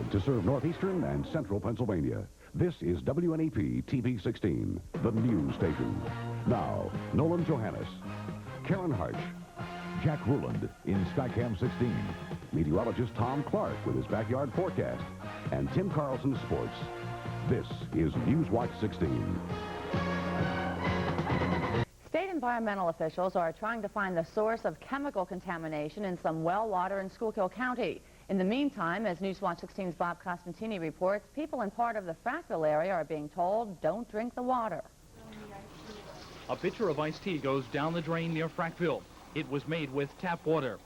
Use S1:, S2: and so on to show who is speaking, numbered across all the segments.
S1: Proud to serve northeastern and central Pennsylvania. This is WNEP TV 16, the news station. Now, Nolan Johannes, Karen Harch, Jack Ruland in Skycam 16, meteorologist Tom Clark with his backyard forecast, and Tim Carlson Sports. This is Newswatch 16.
S2: State environmental officials are trying to find the source of chemical contamination in some well water in Schuylkill County. In the meantime, as Newswatch 16's Bob Costantini reports, people in part of the Frackville area are being told, don't drink the water.
S3: A pitcher of iced tea goes down the drain near Frackville. It was made with tap water.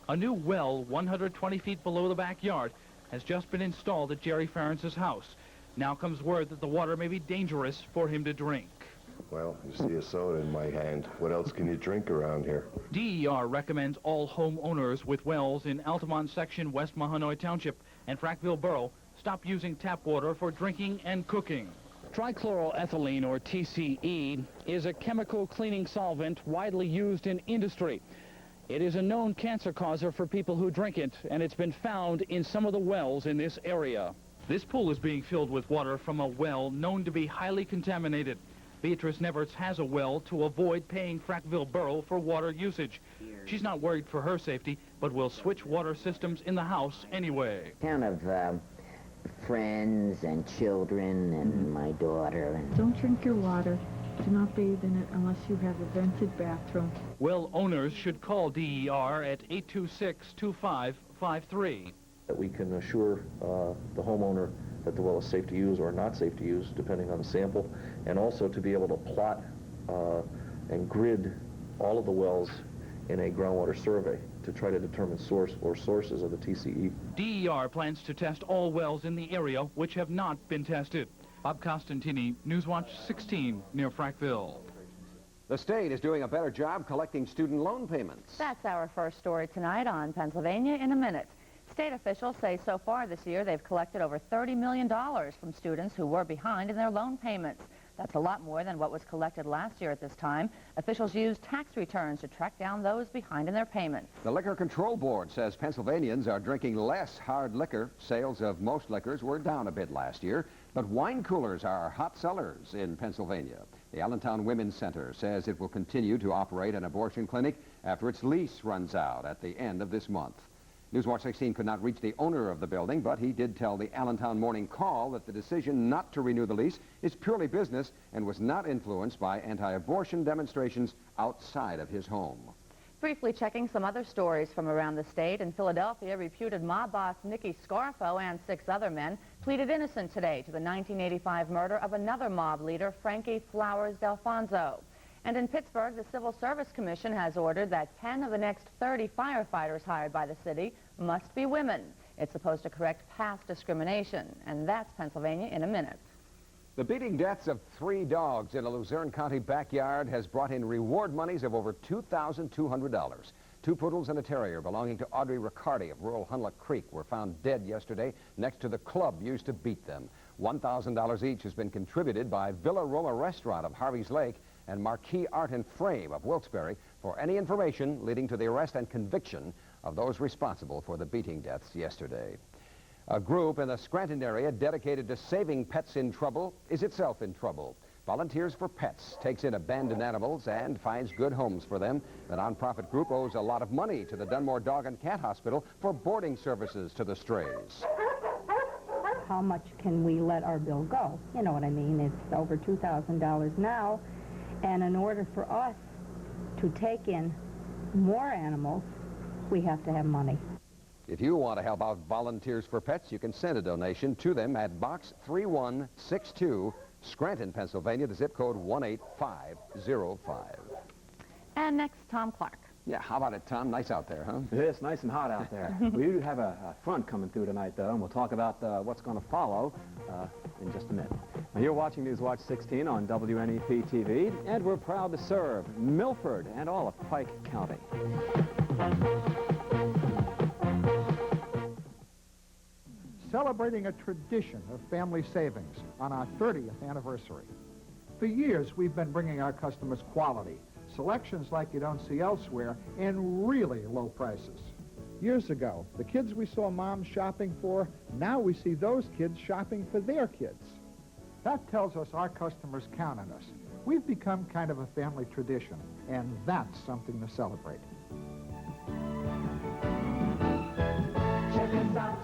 S3: A new well 120 feet below the backyard has just been installed at Jerry Ferentz's house. Now comes word that the water may be dangerous for him to drink.
S4: Well, you see a soda in my hand. What else can you drink around here?
S3: DER recommends all homeowners with wells in Altamont Section, West Mahanoy Township, and Frackville Borough stop using tap water for drinking and cooking. Trichloroethylene, or TCE, is a chemical cleaning solvent widely used in industry. It is a known cancer causer for people who drink it, and it's been found in some of the wells in this area. This pool is being filled with water from a well known to be highly contaminated. Beatrice Neverts has a well to avoid paying Frackville Borough for water usage. She's not worried for her safety, but will switch water systems in the house anyway.
S5: Kind of friends and children and my daughter. And
S6: don't drink your water. Do not bathe in it unless you have a vented bathroom.
S3: Well owners should call DER at 826-2553.
S7: That we can assure the homeowner that the well is safe to use or not safe to use, depending on the sample, and also to be able to plot and grid all of the wells in a groundwater survey to try to determine source or sources of the TCE.
S3: DER plans to test all wells in the area which have not been tested. Bob Costantini, Newswatch 16, near Frackville.
S8: The state is doing a better job collecting student loan payments.
S2: That's our first story tonight on Pennsylvania in a Minute. State officials say so far this year they've collected over $30 million from students who were behind in their loan payments. That's a lot more than what was collected last year at this time. Officials used tax returns to track down those behind in their payments.
S8: The Liquor Control Board says Pennsylvanians are drinking less hard liquor. Sales of most liquors were down a bit last year, but wine coolers are hot sellers in Pennsylvania. The Allentown Women's Center says it will continue to operate an abortion clinic after its lease runs out at the end of this month. Newswatch 16 could not reach the owner of the building, but he did tell the Allentown Morning Call that the decision not to renew the lease is purely business and was not influenced by anti-abortion demonstrations outside of his home.
S2: Briefly checking some other stories from around the state. In Philadelphia, reputed mob boss Nicky Scarfo and 6 other men pleaded innocent today to the 1985 murder of another mob leader, Frankie Flowers Delfonso. And in Pittsburgh, the Civil Service Commission has ordered that 10 of the next 30 firefighters hired by the city must be women. It's supposed to correct past discrimination. And that's Pennsylvania in a Minute.
S8: The beating deaths of 3 dogs in a Luzerne County backyard has brought in reward monies of over $2,200. 2 poodles and a terrier belonging to Audrey Riccardi of rural Hunlock Creek were found dead yesterday next to the club used to beat them. $1,000 each has been contributed by Villa Roma Restaurant of Harvey's Lake and Marquee Art and Frame of Wilkes-Barre for any information leading to the arrest and conviction of those responsible for the beating deaths yesterday. A group in the Scranton area dedicated to saving pets in trouble is itself in trouble. Volunteers for Pets takes in abandoned animals and finds good homes for them. The nonprofit group owes a lot of money to the Dunmore Dog and Cat Hospital for boarding services to the strays.
S9: How much can we let our bill go? You know what I mean? It's over $2,000 now. And in order for us to take in more animals, we have to have money.
S8: If you want to help out Volunteers for Pets, you can send a donation to them at Box 3162, Scranton, Pennsylvania, the zip code 18505.
S2: And next, Tom Clark.
S8: Yeah, how about it, Tom? Nice out there, huh?
S10: It is nice and hot out there. We do have a front coming through tonight, though, and we'll talk about what's going to follow in just a minute. Now, you're watching Newswatch 16 on WNEP TV, and we're proud to serve Milford and all of Pike County.
S11: Celebrating a tradition of family savings on our 30th anniversary. For years, we've been bringing our customers quality, selections like you don't see elsewhere, and really low prices. Years ago, the kids we saw moms shopping for, now we see those kids shopping for their kids. That tells us our customers count on us. We've become kind of a family tradition, and that's something to celebrate.
S12: Check us out.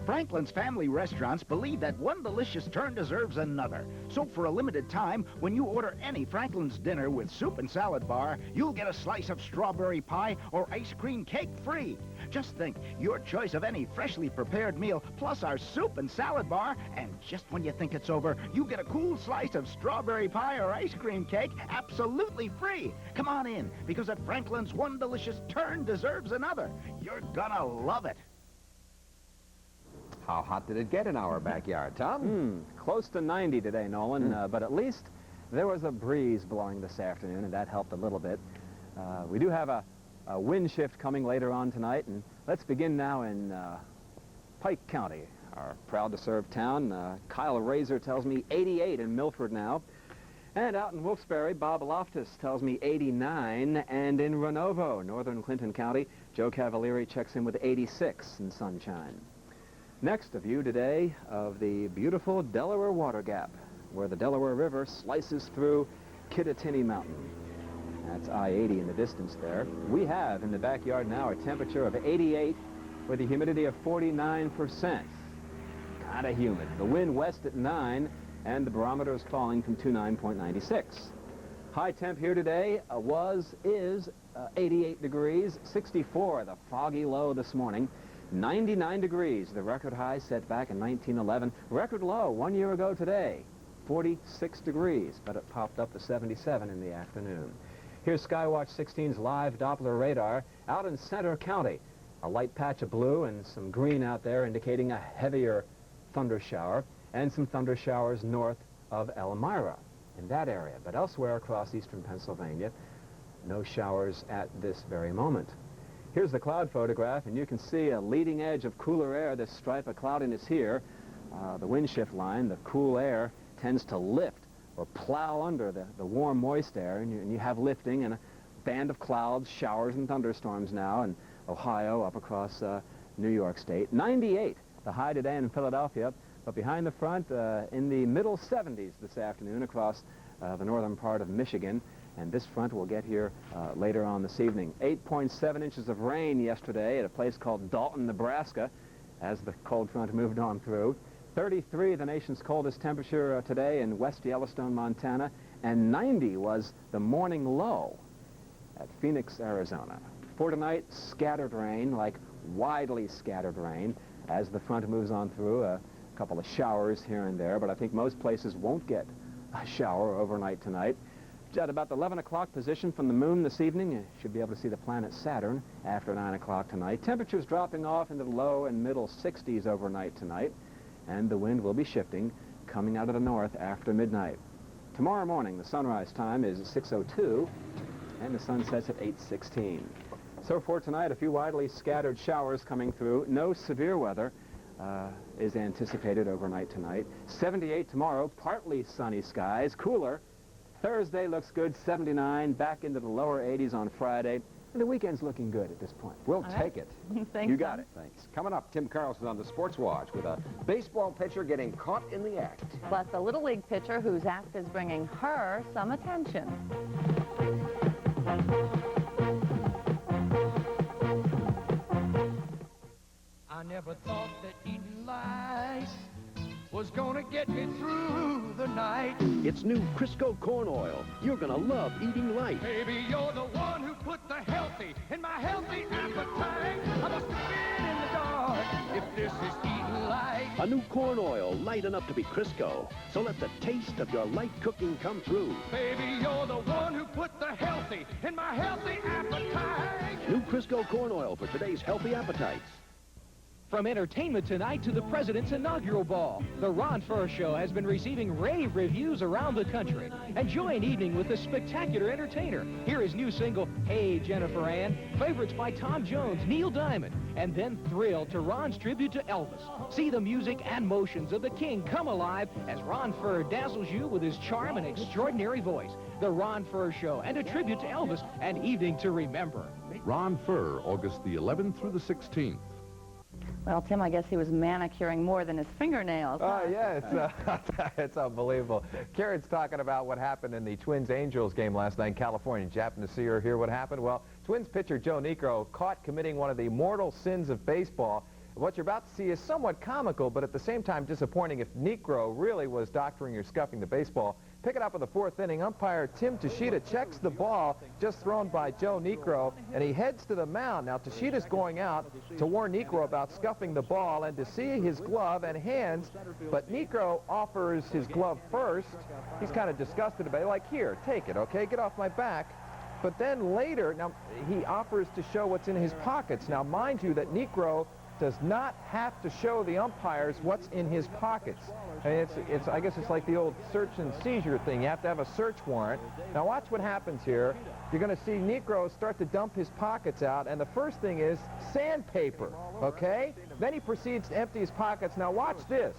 S12: Franklin's Family Restaurants believe that one delicious turn deserves another. So for a limited time, when you order any Franklin's dinner with soup and salad bar, you'll get a slice of strawberry pie or ice cream cake free. Just think, your choice of any freshly prepared meal plus our soup and salad bar, and just when you think it's over, you get a cool slice of strawberry pie or ice cream cake absolutely free. Come on in, because at Franklin's, one delicious turn deserves another. You're gonna love it.
S8: How hot did it get in our backyard, Tom?
S10: Close to 90 today, Nolan, but at least there was a breeze blowing this afternoon, and that helped a little bit. We do have a wind shift coming later on tonight, and let's begin now in Pike County, our proud-to-serve town. Kyle Razor tells me 88 in Milford now. And out in Wilkes-Barre, Bob Loftus tells me 89, and in Renovo, northern Clinton County, Joe Cavalieri checks in with 86 in sunshine. Next, a view today of the beautiful Delaware Water Gap, where the Delaware River slices through Kittatinny Mountain. That's I-80 in the distance there. We have in the backyard now a temperature of 88 with a humidity of 49%. Kind of humid. The wind west at 9, and the barometer is falling from 29.96. High temp here today is 88 degrees, 64 the foggy low this morning. 99 degrees, the record high set back in 1911. Record low 1 year ago today, 46 degrees, but it popped up to 77 in the afternoon. Here's Skywatch 16's live Doppler radar out in Center County. A light patch of blue and some green out there indicating a heavier thunder shower, and some thunder showers north of Elmira in that area. But elsewhere across eastern Pennsylvania, no showers at this very moment. Here's the cloud photograph, and you can see a leading edge of cooler air, this stripe of cloudiness here. The wind shift line, the cool air, tends to lift or plow under the warm, moist air, and you have lifting and a band of clouds, showers, and thunderstorms now in Ohio, up across New York State. 98, the high today in Philadelphia, but behind the front, in the middle 70s this afternoon across the northern part of Michigan. And this front will get here later on this evening. 8.7 inches of rain yesterday at a place called Dalton, Nebraska, as the cold front moved on through. 33, the nation's coldest temperature today in West Yellowstone, Montana, and 90 was the morning low at Phoenix, Arizona. For tonight, scattered rain, like widely scattered rain, as the front moves on through. A couple of showers here and there, but I think most places won't get a shower overnight tonight. At about the 11 o'clock position from the moon this evening, you should be able to see the planet Saturn after 9 o'clock tonight. Temperatures dropping off into the low and middle 60s overnight tonight, and the wind will be shifting, coming out of the north after midnight. Tomorrow morning, the sunrise time is 6:02, and the sun sets at 8:16. So for tonight, a few widely scattered showers coming through. No severe weather is anticipated overnight tonight. 78 tomorrow, partly sunny skies, cooler. Thursday looks good, 79, back into the lower 80s on Friday, and the weekend's looking good at this point.
S8: We'll take it.
S2: Thanks,
S8: you got it. Thanks. Coming up, Tim Carlson on the Sports Watch with a baseball pitcher getting caught in the act.
S2: Plus a Little League pitcher whose act is bringing her some attention.
S13: I never thought that eating lice was gonna get me through the night.
S14: It's new Crisco corn oil. You're gonna love eating light.
S13: Baby, you're the one who put the healthy in my healthy appetite. I must have been in the dark if this is eating light.
S14: A new corn oil light enough to be Crisco. So let the taste of your light cooking come through.
S13: Baby, you're the one who put the healthy in my healthy appetite.
S14: New Crisco corn oil for today's healthy appetites.
S3: From entertainment tonight to the President's inaugural ball, the Ron Furr Show has been receiving rave reviews around the country. Enjoy an evening with a spectacular entertainer. Here is new single, Hey Jennifer Ann, favorites by Tom Jones, Neil Diamond, and then thrill to Ron's tribute to Elvis. See the music and motions of the King come alive as Ron Furr dazzles you with his charm and extraordinary voice. The Ron Furr Show and a tribute to Elvis, an evening to remember.
S15: Ron Furr, August the 11th through the 16th.
S2: Well, Tim, I guess he was manicuring more than his fingernails.
S16: Oh, yeah, it's unbelievable. Karen's talking about what happened in the Twins-Angels game last night in California. Did you happen to see or hear what happened? Well, Twins pitcher Joe Niekro caught committing one of the mortal sins of baseball. What you're about to see is somewhat comical, but at the same time disappointing if Niekro really was doctoring or scuffing the baseball. Pick it up in the fourth inning. Umpire Tim Tashita checks the ball just thrown by Joe Niekro, and he heads to the mound. Now, Tashita's going out to warn Niekro about scuffing the ball and to see his glove and hands, but Niekro offers his glove first. He's kind of disgusted about it, like, here, take it, okay, get off my back. But then later, now, he offers to show what's in his pockets. Now, mind you that Niekro does not have to show the umpires what's in his pockets. And I guess it's like the old search and seizure thing. You have to have a search warrant. Now watch what happens here. You're going to see Niekro start to dump his pockets out, and the first thing is sandpaper, okay? Then he proceeds to empty his pockets. Now watch this.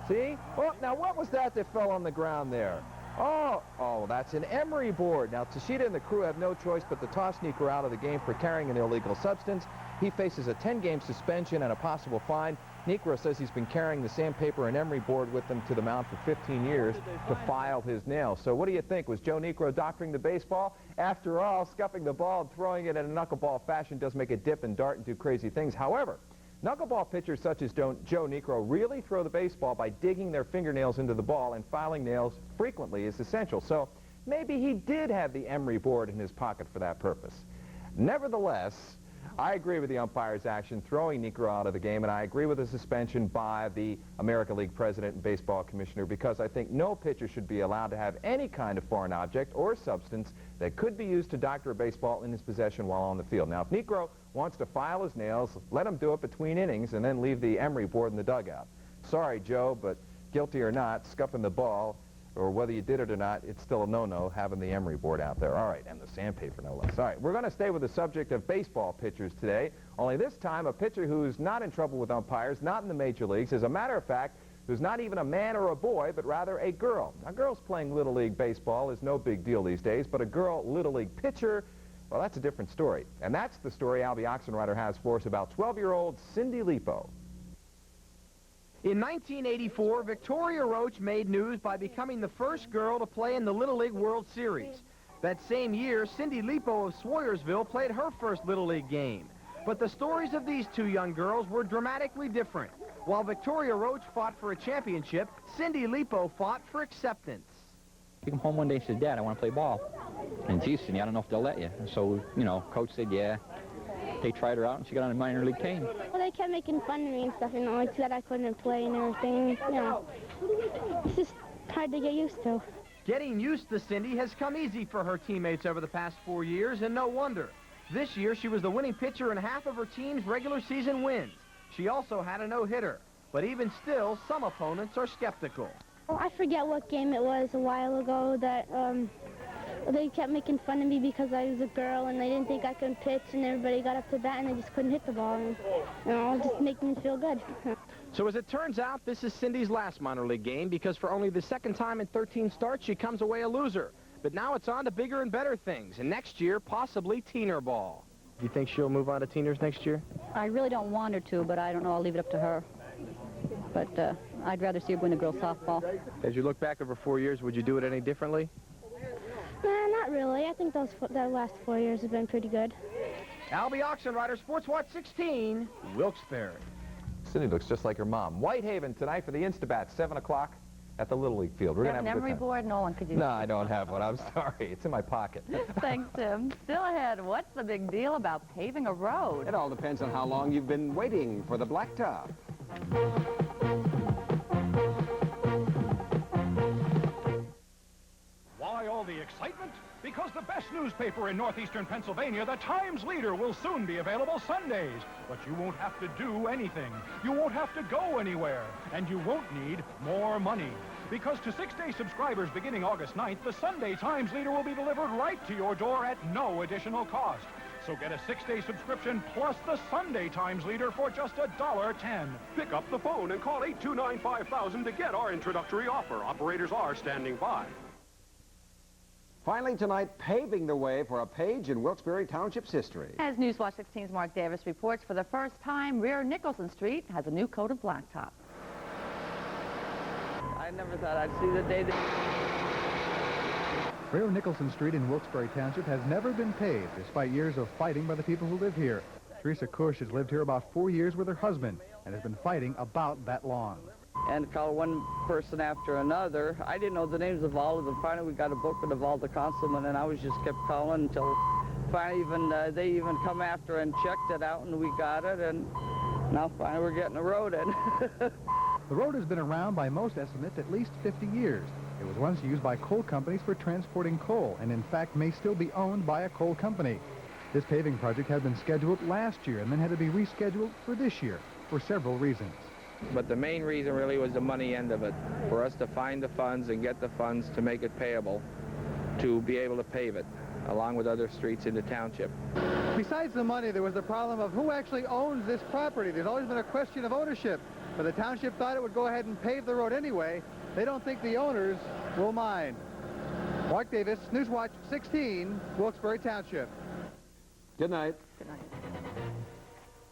S16: See? Oh, now what was that fell on the ground there? Oh, that's an emery board. Now, Tashita and the crew have no choice but to toss Niekro out of the game for carrying an illegal substance. He faces a 10-game suspension and a possible fine. Niekro says he's been carrying the sandpaper and emery board with him to the mound for 15 years to file his nails. So what do you think? Was Joe Niekro doctoring the baseball? After all, scuffing the ball and throwing it in a knuckleball fashion does make it dip and dart and do crazy things. However, knuckleball pitchers such as Joe Niekro really throw the baseball by digging their fingernails into the ball, and filing nails frequently is essential. So maybe he did have the emery board in his pocket for that purpose. Nevertheless, I agree with the umpire's action throwing Niekro out of the game, and I agree with the suspension by the American League president and baseball commissioner, because I think no pitcher should be allowed to have any kind of foreign object or substance that could be used to doctor a baseball in his possession while on the field. Now, if Niekro wants to file his nails, let him do it between innings and then leave the emery board in the dugout. Sorry, Joe, but guilty or not, scuffing the ball, or whether you did it or not, it's still a no-no having the emery board out there. All right, and the sandpaper, no less. All right, we're going to stay with the subject of baseball pitchers today, only this time a pitcher who's not in trouble with umpires, not in the major leagues. As a matter of fact, who's not even a man or a boy, but rather a girl. Now, girls playing Little League baseball is no big deal these days, but a girl Little League pitcher, well, that's a different story. And that's the story Albie Oxenrider has for us about 12-year-old Cindy Lipo.
S17: In 1984, Victoria Roach made news by becoming the first girl to play in the Little League World Series. That same year, Cindy Lipo of Swoyersville played her first Little League game. But the stories of these two young girls were dramatically different. While Victoria Roach fought for a championship, Cindy Lipo fought for acceptance.
S18: He came home one day and said, Dad, I want to play ball. And geez, Cindy, I don't know if they'll let you. So, you know, Coach said, yeah. They tried her out, and she got on a minor league team.
S19: Well, they kept making fun of me and stuff, you know, like that I couldn't play and everything. You know, it's just hard to get used to.
S17: Getting used to Cindy has come easy for her teammates over the past 4 years, and no wonder. This year, she was the winning pitcher in half of her team's regular season wins. She also had a no-hitter. But even still, some opponents are skeptical.
S19: Well, I forget what game it was a while ago that they kept making fun of me because I was a girl and they didn't think I could pitch, and everybody got up to bat and they just couldn't hit the ball. And, you know, it just made me feel good.
S17: So as it turns out, this is Cindy's last minor league game, because for only the second time in 13 starts, she comes away a loser. But now it's on to bigger and better things, and next year, possibly teener ball. Do you think she'll move on to teeners next year?
S20: I really don't want her to, but I don't know. I'll leave it up to her. But I'd rather see her win the girls' softball.
S17: As you look back over 4 years, would you do it any differently?
S19: Nah, not really. I think the last 4 years have been pretty good.
S17: Albie Oxenrider, Sports Watch 16, Wilkes-Barre.
S16: Cindy looks just like her mom. Whitehaven tonight for the Instabat, 7 o'clock at the Little League field. We're going to have a good
S2: emery
S16: time.
S2: board? Nolan, could you?
S16: No, I don't have one. I'm sorry. It's in my pocket.
S2: Thanks, Tim. Still ahead, what's the big deal about paving a road?
S8: It all depends on how long you've been waiting for the blacktop.
S12: Why all the excitement? Because the best newspaper in northeastern Pennsylvania, the Times-Leader, will soon be available Sundays. But you won't have to do anything. You won't have to go anywhere. And you won't need more money. Because to 6-day subscribers beginning August 9th, the Sunday Times-Leader will be delivered right to your door at no additional cost. So get a 6-day subscription plus the Sunday Times-Leader for just $1.10.
S14: Pick up the phone and call 829-5000 to get our introductory offer. Operators are standing by.
S8: Finally tonight, paving the way for a page in Wilkes-Barre Township's history.
S2: As Newswatch 16's Mark Davis reports, for the first time, rear Nicholson Street has a new coat of blacktop.
S21: I never thought I'd see the day that...
S11: Rear Nicholson Street in Wilkes-Barre Township has never been paved, despite years of fighting by the people who live here. Teresa Cush has lived here about 4 years with her husband and has been fighting about that long.
S21: And call one person after another. I didn't know the names of all of them. Finally, we got a booklet of all the councilmen, and I was just kept calling until finally they even come after and checked it out, and we got it, and now finally we're getting the road in.
S11: The road has been around by most estimates at least 50 years. It was once used by coal companies for transporting coal, and in fact may still be owned by a coal company. This paving project had been scheduled last year and then had to be rescheduled for this year for several reasons.
S22: But the main reason really was the money end of it, for us to find the funds and get the funds to make it payable, to be able to pave it, along with other streets in the township.
S17: Besides the money, there was the problem of who actually owns this property. There's always been a question of ownership, but the township thought it would go ahead and pave the road anyway. They don't think the owners will mind. Mark Davis, Newswatch 16, Wilkes-Barre Township.
S8: Good night.
S2: Good night.